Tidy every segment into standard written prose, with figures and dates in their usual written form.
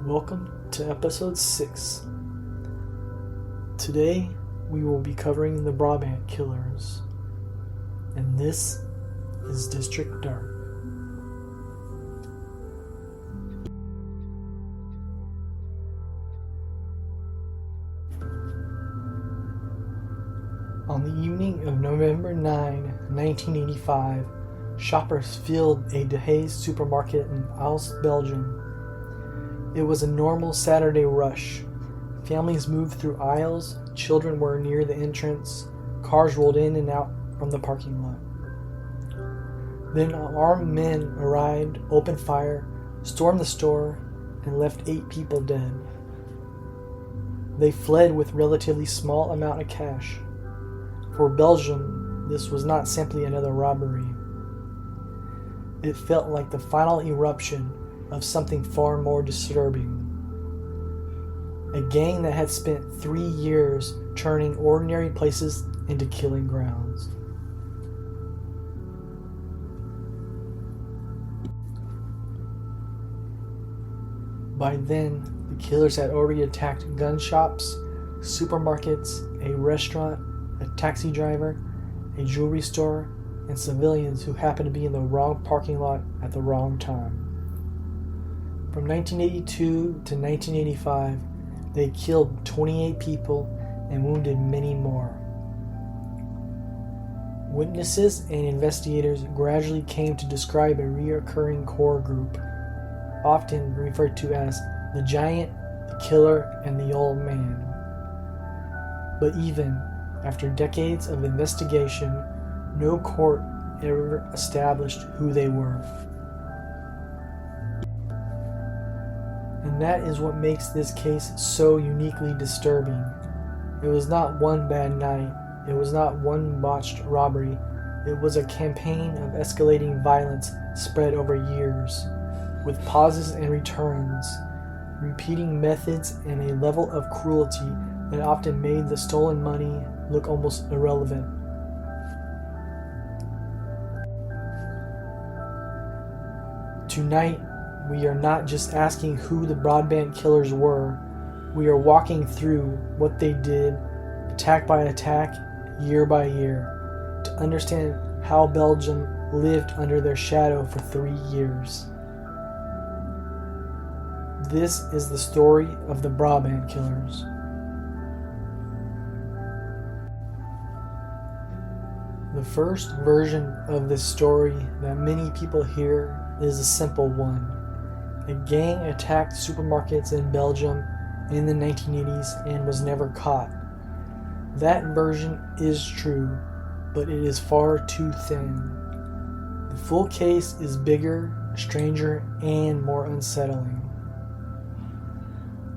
Welcome to episode 6. Today we will be covering the Brabant Killers, and this is District Dark. On the evening of November 9, 1985, shoppers filled a Nivelles supermarket in Unsolved, Belgium. It was a normal Saturday rush. Families moved through aisles, children were near the entrance, cars rolled in and out from the parking lot. Then armed men arrived, opened fire, stormed the store, and left 8 people dead. They fled with relatively small amount of cash. For Belgium, this was not simply another robbery. It felt like the final eruption of something far more disturbing. A gang that had spent 3 years turning ordinary places into killing grounds. By then, the killers had already attacked gun shops, supermarkets, a restaurant, a taxi driver, a jewelry store, and civilians who happened to be in the wrong parking lot at the wrong time. From 1982 to 1985, they killed 28 people and wounded many more. Witnesses and investigators gradually came to describe a recurring core group, often referred to as the Giant, the Killer, and the Old Man. But even after decades of investigation, no court ever established who they were. And that is what makes this case so uniquely disturbing. It was not one bad night. It was not one botched robbery. It was a campaign of escalating violence spread over years, with pauses and returns, repeating methods and a level of cruelty that often made the stolen money look almost irrelevant. Tonight, we are not just asking who the Brabant Killers were, we are walking through what they did, attack by attack, year by year, to understand how Belgium lived under their shadow for 3 years. This is the story of the Brabant Killers. The first version of this story that many people hear is a simple one. A gang attacked supermarkets in Belgium in the 1980s and was never caught. That version is true, but it is far too thin. The full case is bigger, stranger, and more unsettling.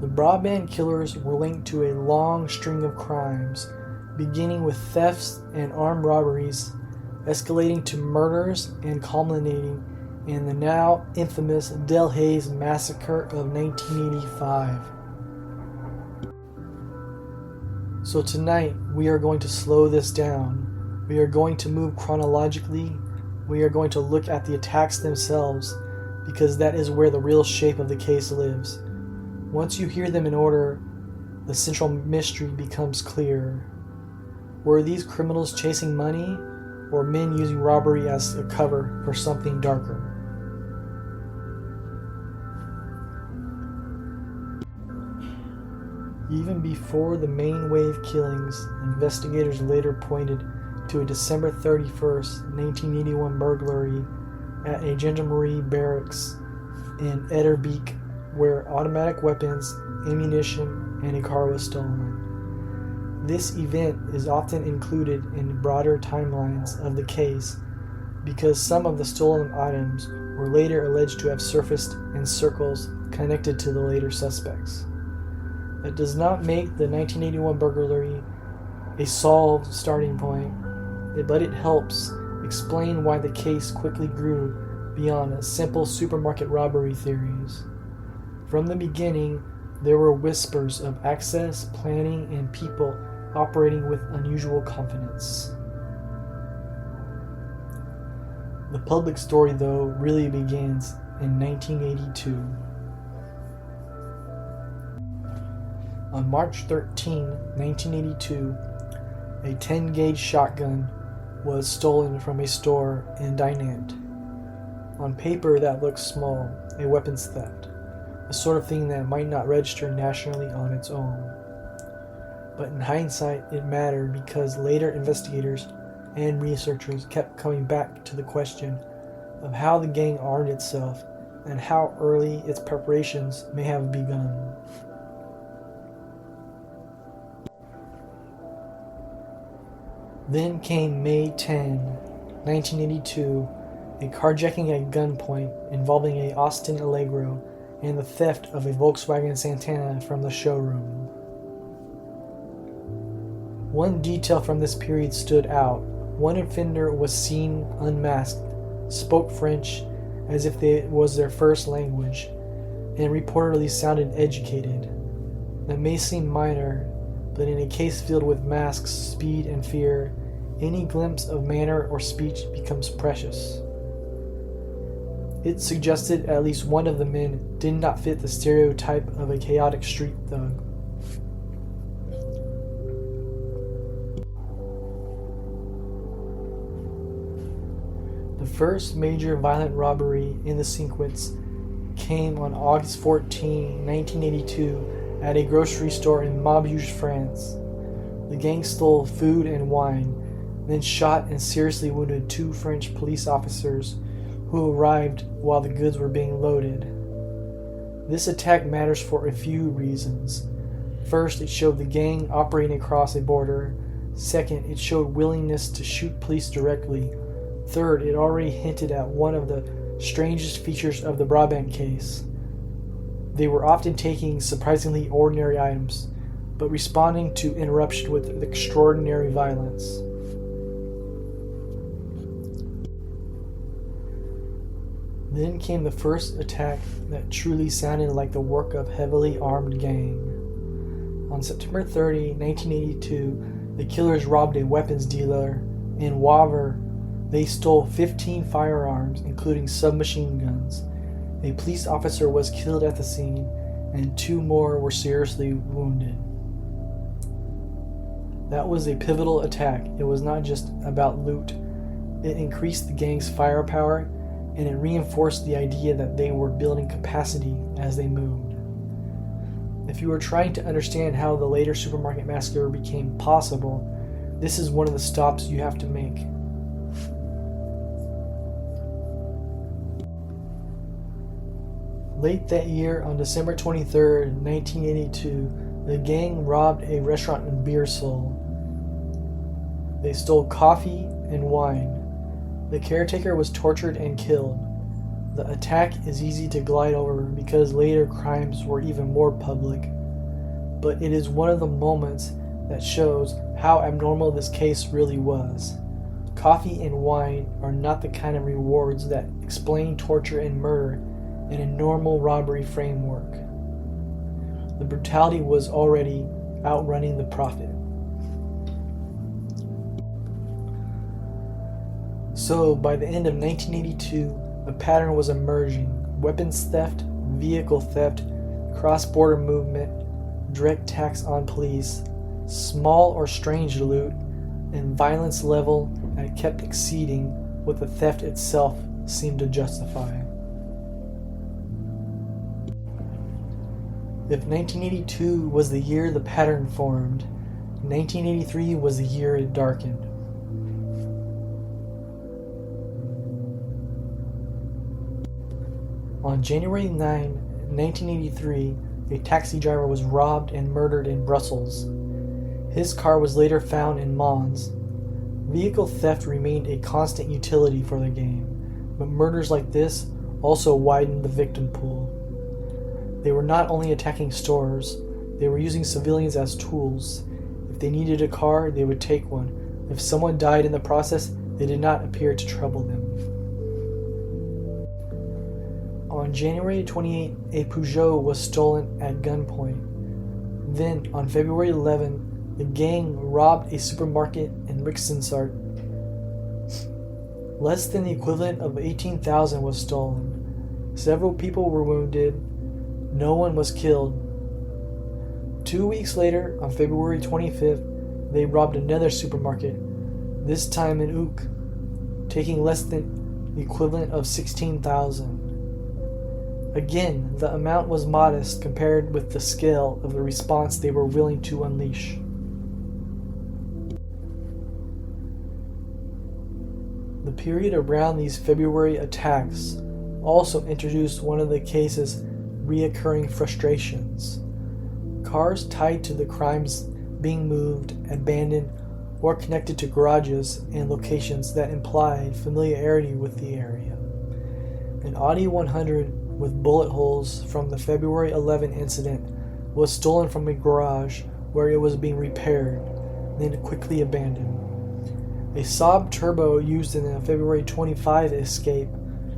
The Brabant Killers were linked to a long string of crimes, beginning with thefts and armed robberies, escalating to murders and culminating in the now infamous Nivelles Massacre of 1985. So tonight we are going to slow this down. We are going to move chronologically. We are going to look at the attacks themselves, because that is where the real shape of the case lives. Once you hear them in order, the central mystery becomes clear. Were these criminals chasing money, or men using robbery as a cover for something darker? Even before the main wave killings, investigators later pointed to a December 31st, 1981 burglary at a gendarmerie barracks in Etterbeek, where automatic weapons, ammunition, and a car was stolen. This event is often included in broader timelines of the case because some of the stolen items were later alleged to have surfaced in circles connected to the later suspects. That does not make the 1981 burglary a solved starting point, but it helps explain why the case quickly grew beyond simple supermarket robbery theories. From the beginning, there were whispers of access, planning, and people operating with unusual confidence. The public story, though, really begins in 1982. On March 13, 1982, a 10-gauge shotgun was stolen from a store in Dinant. On paper, that looks small, a weapons theft, a sort of thing that might not register nationally on its own. But in hindsight, it mattered because later investigators and researchers kept coming back to the question of how the gang armed itself and how early its preparations may have begun. Then came May 10, 1982, a carjacking at gunpoint involving a Austin Allegro and the theft of a Volkswagen Santana from the showroom. One detail from this period stood out. One offender was seen unmasked, spoke French as if it was their first language, and reportedly sounded educated. That may seem minor, but in a case filled with masks, speed, and fear, any glimpse of manner or speech becomes precious. It suggested at least one of the men did not fit the stereotype of a chaotic street thug. The first major violent robbery in the sequence came on August 14, 1982, at a grocery store in Maubeuge, France. The gang stole food and wine, then shot and seriously wounded 2 French police officers who arrived while the goods were being loaded. This attack matters for a few reasons. First, it showed the gang operating across a border. Second, it showed willingness to shoot police directly. Third, it already hinted at one of the strangest features of the Brabant case. They were often taking surprisingly ordinary items, but responding to interruption with extraordinary violence. Then came the first attack that truly sounded like the work of a heavily armed gang. On September 30, 1982, the killers robbed a weapons dealer in Wavre. They stole 15 firearms, including submachine guns. A police officer was killed at the scene, and 2 more were seriously wounded. That was a pivotal attack. It was not just about loot. It increased the gang's firepower, and it reinforced the idea that they were building capacity as they moved. If you are trying to understand how the later supermarket massacre became possible, this is one of the stops you have to make. Late that year, on December 23, 1982, the gang robbed a restaurant in Beersel. They stole coffee and wine. The caretaker was tortured and killed. The attack is easy to glide over because later crimes were even more public, but it is one of the moments that shows how abnormal this case really was. Coffee and wine are not the kind of rewards that explain torture and murder in a normal robbery framework. The brutality was already outrunning the profit. So, by the end of 1982, a pattern was emerging: weapons theft, vehicle theft, cross-border movement, direct attacks on police, small or strange loot, and violence level that kept exceeding what the theft itself seemed to justify. If 1982 was the year the pattern formed, 1983 was the year it darkened. On January 9, 1983, a taxi driver was robbed and murdered in Brussels. His car was later found in Mons. Vehicle theft remained a constant utility for the gang, but murders like this also widened the victim pool. They were not only attacking stores, they were using civilians as tools. If they needed a car, they would take one. If someone died in the process, they did not appear to trouble them. On January 28, a Peugeot was stolen at gunpoint. Then, on February 11, the gang robbed a supermarket in Rixensart. Less than the equivalent of $18,000 was stolen. Several people were wounded. No one was killed. 2 weeks later, on February 25th, they robbed another supermarket, this time in Ook, taking less than the equivalent of $16,000. Again, the amount was modest compared with the scale of the response they were willing to unleash. The period around these February attacks also introduced one of the case's reoccurring frustrations. Cars tied to the crimes being moved, abandoned, or connected to garages and locations that implied familiarity with the area. An Audi 100 with bullet holes from the February 11 incident was stolen from a garage where it was being repaired, then quickly abandoned. A Saab Turbo used in the February 25 escape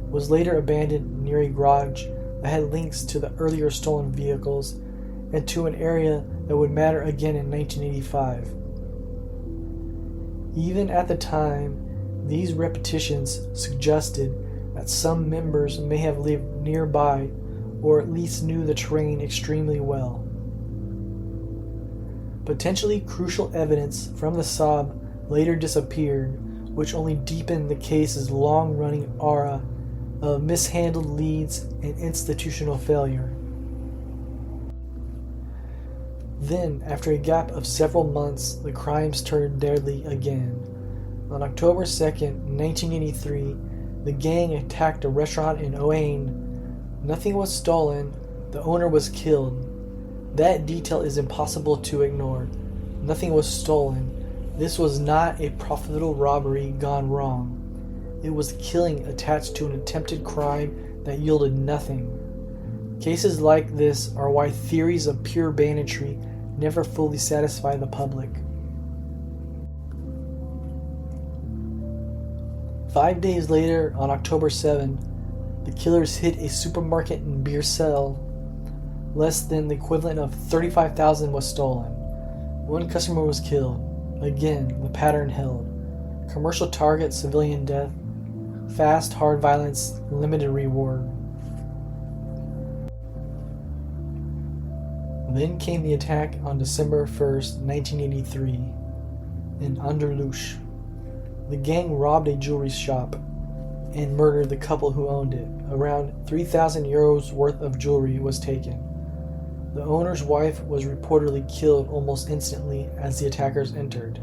was later abandoned near a garage that had links to the earlier stolen vehicles and to an area that would matter again in 1985. Even at the time, these repetitions suggested that some members may have lived nearby or at least knew the terrain extremely well. Potentially crucial evidence from the Saab later disappeared, which only deepened the case's long-running aura of mishandled leads and institutional failure. Then, after a gap of several months, the crimes turned deadly again. On October 2nd, 1983, the gang attacked a restaurant in Oane. Nothing was stolen, the owner was killed. That detail is impossible to ignore. Nothing was stolen. This was not a profitable robbery gone wrong. It was killing attached to an attempted crime that yielded nothing. Cases like this are why theories of pure banditry never fully satisfy the public. 5 days later, on October 7, the killers hit a supermarket in Beersell. Less than the equivalent of $35,000 was stolen. One customer was killed. Again, the pattern held. Commercial target, civilian death. Fast, hard violence, limited reward. Then came the attack on December 1st, 1983, in Anderlecht. The gang robbed a jewelry shop and murdered the couple who owned it. Around €3,000 worth of jewelry was taken. The owner's wife was reportedly killed almost instantly as the attackers entered.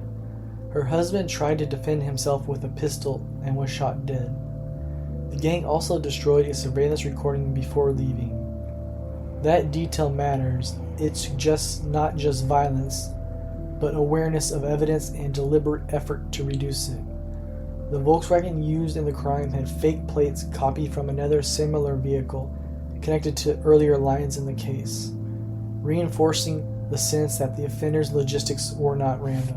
Her husband tried to defend himself with a pistol and was shot dead. The gang also destroyed a surveillance recording before leaving. That detail matters. It suggests not just violence, but awareness of evidence and deliberate effort to reduce it. The Volkswagen used in the crime had fake plates copied from another similar vehicle connected to earlier lines in the case, reinforcing the sense that the offender's logistics were not random.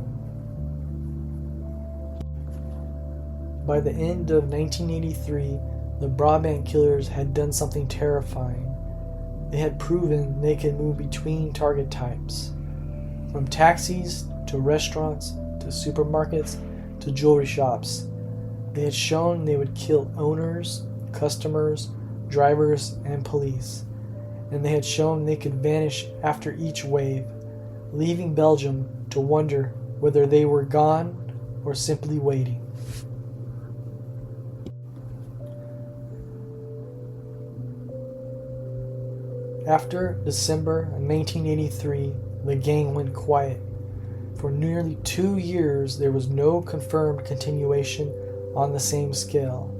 By the end of 1983, the Brabant Killers had done something terrifying. They had proven they could move between target types, from taxis to restaurants to supermarkets to jewelry shops. They had shown they would kill owners, customers, drivers, and police, and they had shown they could vanish after each wave, leaving Belgium to wonder whether they were gone or simply waiting. After December 1983, the gang went quiet. For nearly 2 years, there was no confirmed continuation on the same scale.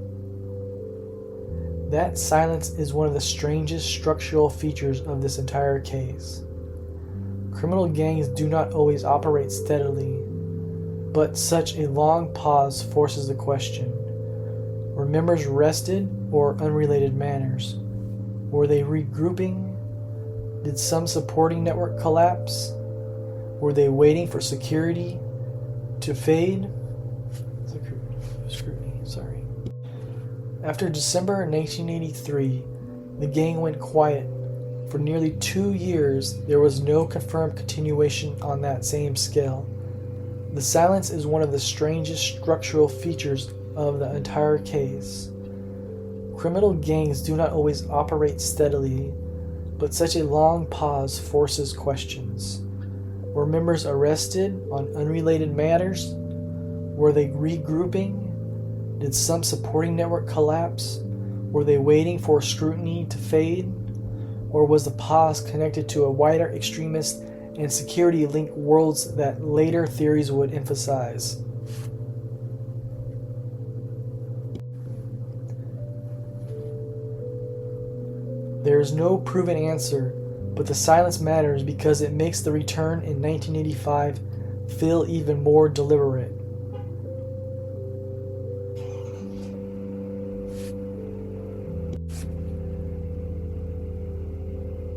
That silence is one of the strangest structural features of this entire case. Criminal gangs do not always operate steadily, but such a long pause forces the question: were members rested or unrelated manners? Were they regrouping? Did some supporting network collapse? Were they waiting for security to fade? Scrutiny. After December 1983, the gang went quiet. For nearly 2 years, there was no confirmed continuation on that same scale. The silence is one of the strangest structural features of the entire case. Criminal gangs do not always operate steadily, but such a long pause forces questions. Were members arrested on unrelated matters? Were they regrouping? Did some supporting network collapse? Were they waiting for scrutiny to fade? Or was the pause connected to a wider extremist and security-linked worlds that later theories would emphasize? There is no proven answer, but the silence matters because it makes the return in 1985 feel even more deliberate.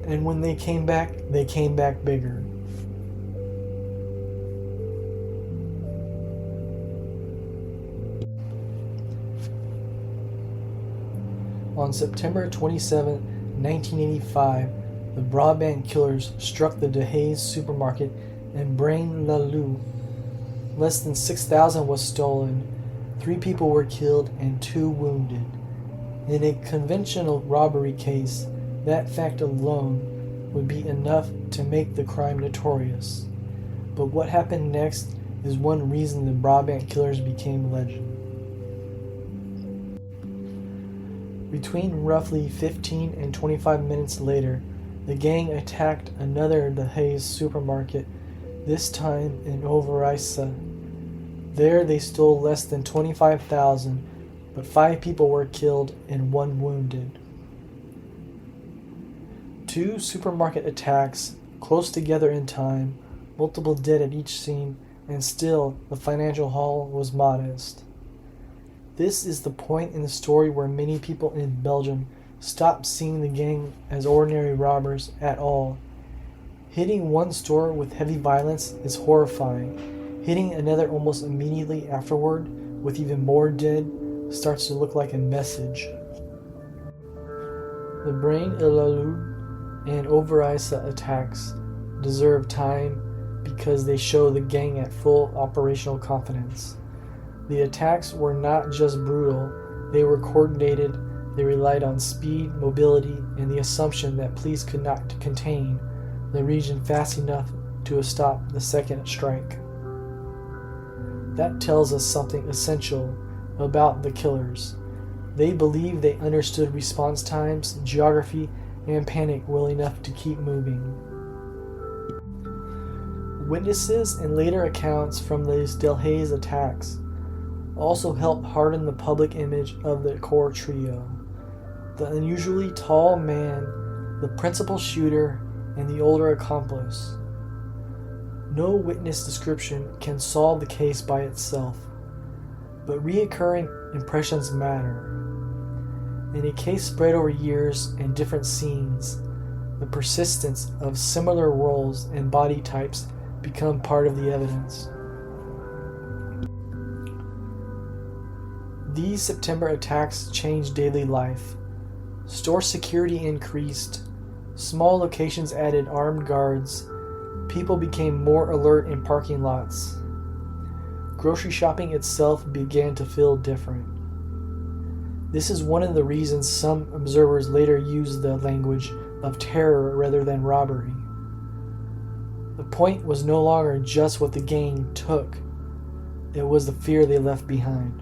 And when they came back bigger. On September 27, 1985, the Brabant Killers struck the De Haes supermarket in Braine-l'Alleud. Less than 6,000 was stolen, 3 people were killed and 2 wounded. In a conventional robbery case, that fact alone would be enough to make the crime notorious. But what happened next is one reason the Brabant Killers became legend. Between roughly 15 and 25 minutes later, the gang attacked another De Haes supermarket, this time in Overijse. There they stole less than 25,000, but 5 people were killed and 1 wounded. 2 supermarket attacks, close together in time, multiple dead at each scene, and still the financial haul was modest. This is the point in the story where many people in Belgium stop seeing the gang as ordinary robbers at all. Hitting one store with heavy violence is horrifying. Hitting another almost immediately afterward, with even more dead, starts to look like a message. The Braine-l'Alleud and Overijse attacks deserve time because they show the gang at full operational confidence. The attacks were not just brutal, they were coordinated, they relied on speed, mobility, and the assumption that police could not contain the region fast enough to stop the second strike. That tells us something essential about the killers. They believed they understood response times, geography, and panic well enough to keep moving. Witnesses and later accounts from these De Haes attacks also help harden the public image of the core trio. The unusually tall man, the principal shooter, and the older accomplice. No witness description can solve the case by itself, but reoccurring impressions matter. In a case spread over years and different scenes, the persistence of similar roles and body types become part of the evidence. These September attacks changed daily life. Store security increased, small locations added armed guards, people became more alert in parking lots. Grocery shopping itself began to feel different. This is one of the reasons some observers later used the language of terror rather than robbery. The point was no longer just what the gang took, it was the fear they left behind.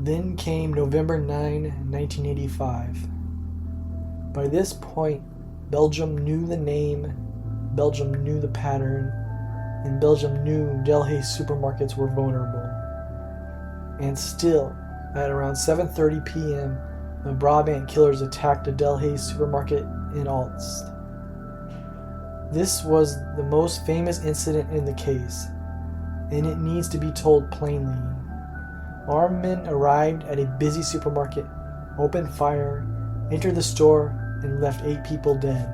Then came November 9, 1985. By this point, Belgium knew the name, Belgium knew the pattern, and Belgium knew De Haes supermarkets were vulnerable. And still, at around 7:30 p.m., the Brabant Killers attacked a De Haes supermarket in Aalst. This was the most famous incident in the case, and it needs to be told plainly. Armed men arrived at a busy supermarket, opened fire, entered the store, and left 8 people dead.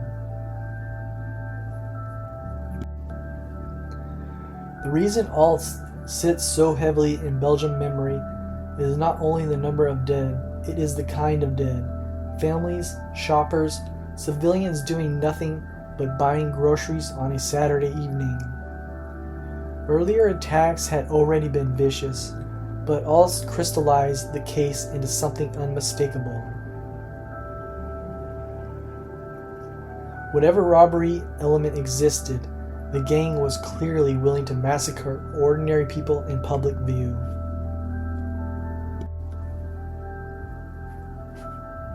The reason Aalst sits so heavily in Belgian memory is not only the number of dead, it is the kind of dead. Families, shoppers, civilians doing nothing but buying groceries on a Saturday evening. Earlier attacks had already been vicious. but all crystallized the case into something unmistakable. Whatever robbery element existed, the gang was clearly willing to massacre ordinary people in public view.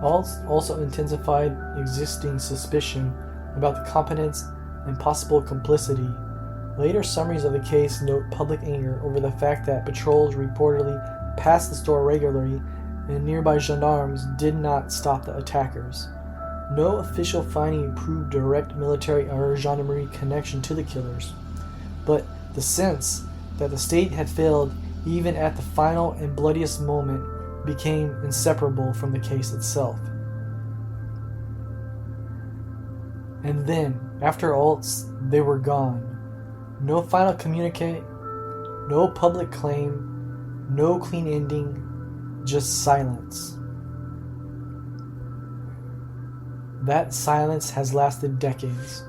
Also intensified existing suspicion about the competence and possible complicity. Later summaries of the case note public anger over the fact that patrols reportedly passed the store regularly and nearby gendarmes did not stop the attackers. No official finding proved direct military or gendarmerie connection to the killers, but the sense that the state had failed even at the final and bloodiest moment became inseparable from the case itself. And then, after Alts, they were gone. No final communique, no public claim, no clean ending, just silence. That silence has lasted decades.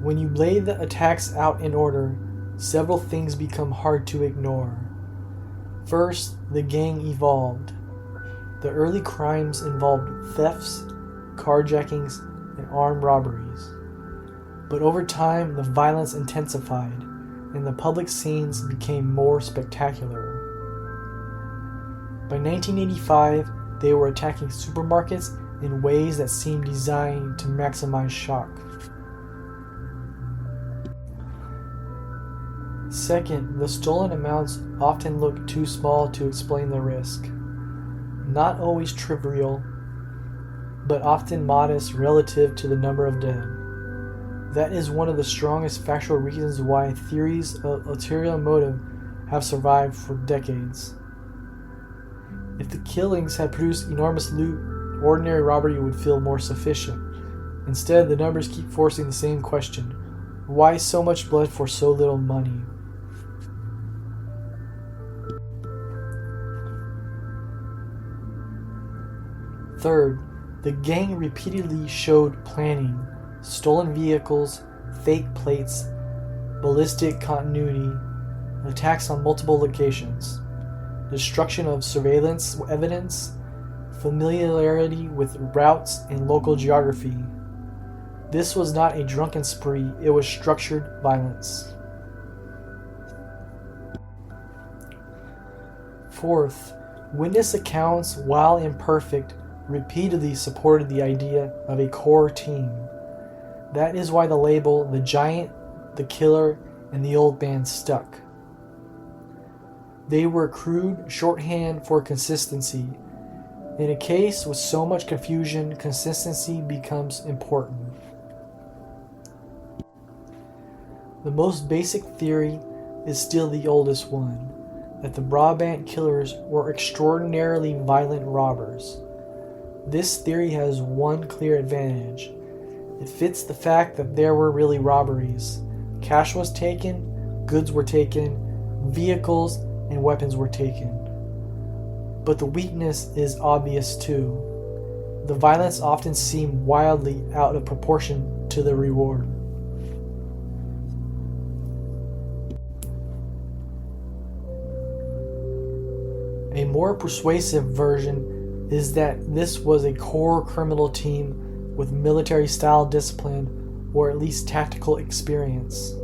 When you lay the attacks out in order, several things become hard to ignore. First, the gang evolved. The early crimes involved thefts, carjackings, and armed robberies. But over time, the violence intensified, and the public scenes became more spectacular. By 1985, they were attacking supermarkets in ways that seemed designed to maximize shock. Second, the stolen amounts often look too small to explain the risk. Not always trivial, but often modest relative to the number of dead. That is one of the strongest factual reasons why theories of ulterior motive have survived for decades. If the killings had produced enormous loot, ordinary robbery would feel more sufficient. Instead, the numbers keep forcing the same question: why so much blood for so little money? Third, the gang repeatedly showed planning: stolen vehicles, fake plates, ballistic continuity, attacks on multiple locations, destruction of surveillance evidence, familiarity with routes and local geography. This was not a drunken spree, it was structured violence. Fourth, witness accounts, while imperfect, repeatedly supported the idea of a core team. That is why the label "the Giant," "the Killer," and "the Old Man" stuck. They were crude shorthand for consistency. In a case with so much confusion, consistency becomes important. The most basic theory is still the oldest one, that the Brabant Killers were extraordinarily violent robbers. This theory has one clear advantage. It fits the fact that there were really robberies. Cash was taken, goods were taken, vehicles and weapons were taken. But the weakness is obvious too. The violence often seemed wildly out of proportion to the reward. A more persuasive version is that this was a core criminal team with military-style discipline or at least tactical experience.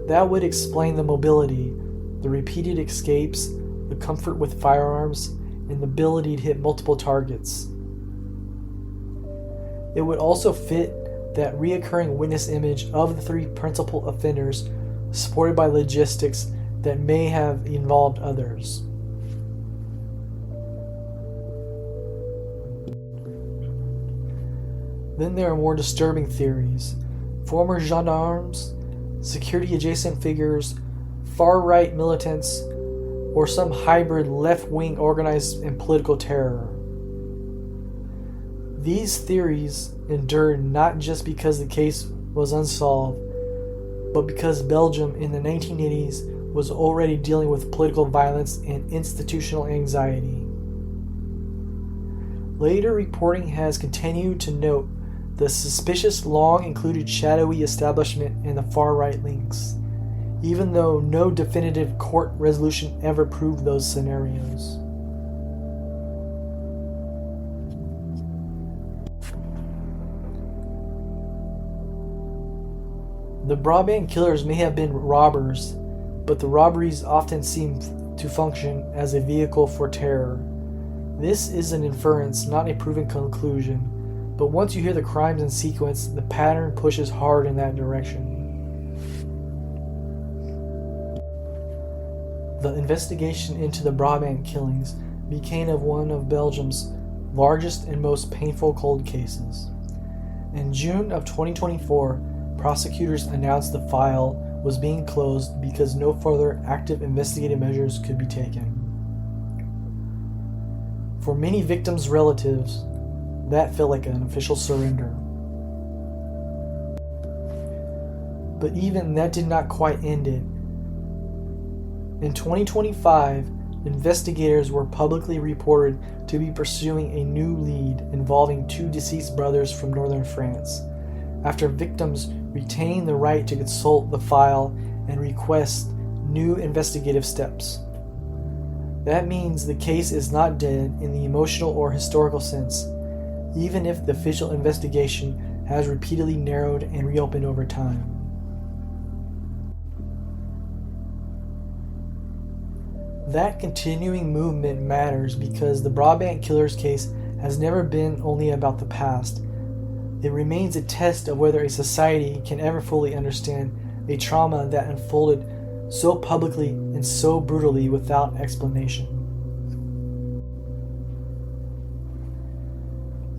That would explain the mobility, the repeated escapes, the comfort with firearms, and the ability to hit multiple targets. It would also fit that reoccurring witness image of the three principal offenders, supported by logistics that may have involved others. Then there are more disturbing theories. Former gendarmes, security-adjacent figures, far-right militants, or some hybrid left-wing organized and political terror. These theories endured not just because the case was unsolved, but because Belgium in the 1980s was already dealing with political violence and institutional anxiety. Later reporting has continued to note the suspicious long included shadowy establishment and the far-right links. even though no definitive court resolution ever proved those scenarios. The Brabant Killers may have been robbers, but the robberies often seem to function as a vehicle for terror. This is an inference, not a proven conclusion, but once you hear the crimes in sequence, the pattern pushes hard in that direction. The investigation into the Brabant killings became one of Belgium's largest and most painful cold cases. In June of 2024, prosecutors announced the file was being closed because no further active investigative measures could be taken. For many victims' relatives, that felt like an official surrender. But even that did not quite end it. In 2025, investigators were publicly reported to be pursuing a new lead involving two deceased brothers from northern France, after victims retained the right to consult the file and request new investigative steps. That means the case is not dead in the emotional or historical sense, even if the official investigation has repeatedly narrowed and reopened over time. That continuing movement matters because the Brabant Killers case has never been only about the past. It remains a test of whether a society can ever fully understand a trauma that unfolded so publicly and so brutally without explanation.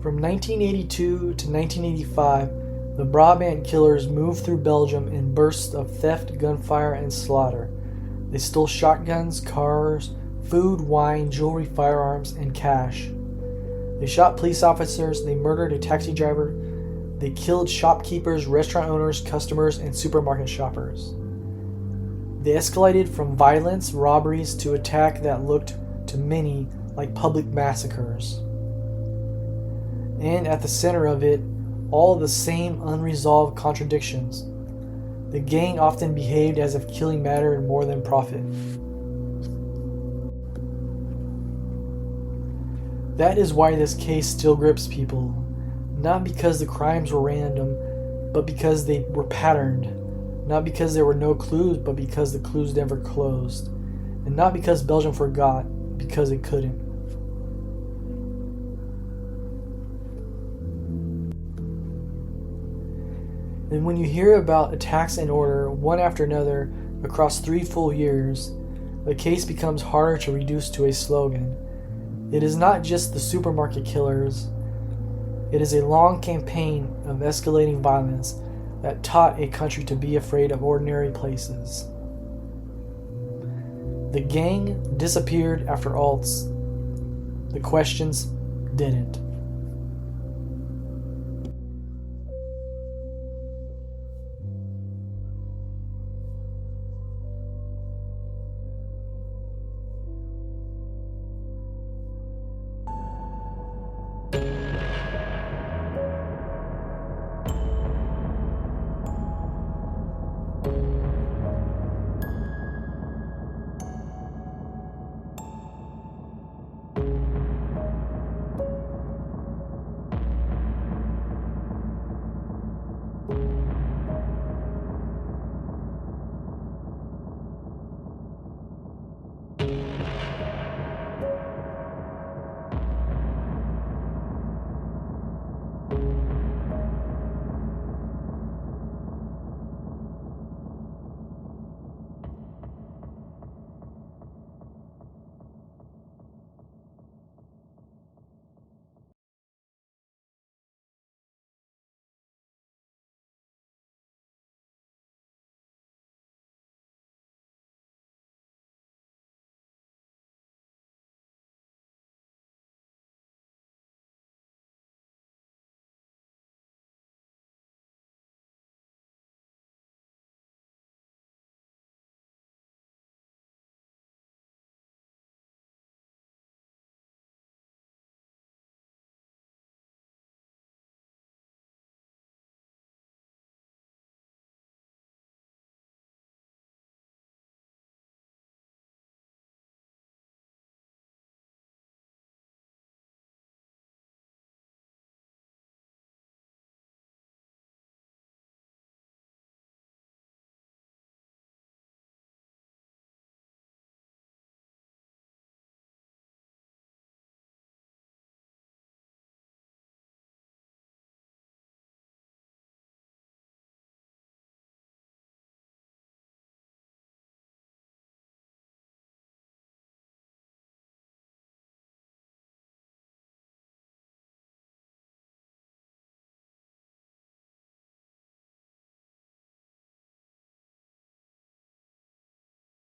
From 1982 to 1985, the Brabant Killers moved through Belgium in bursts of theft, gunfire, and slaughter. They stole shotguns, cars, food, wine, jewelry, firearms, and cash. They shot police officers, they murdered a taxi driver, they killed shopkeepers, restaurant owners, customers, and supermarket shoppers. They escalated from violence, robberies, to attack that looked to many like public massacres. And at the center of it, all the same unresolved contradictions. The gang often behaved as if killing mattered more than profit. That is why this case still grips people. Not because the crimes were random, but because they were patterned. Not because there were no clues, but because the clues never closed. And not because Belgium forgot, because it couldn't. And when you hear about attacks in order, one after another, across 3 full years, the case becomes harder to reduce to a slogan. It is not just the supermarket killers. It is a long campaign of escalating violence that taught a country to be afraid of ordinary places. The gang disappeared after Alts. The questions didn't.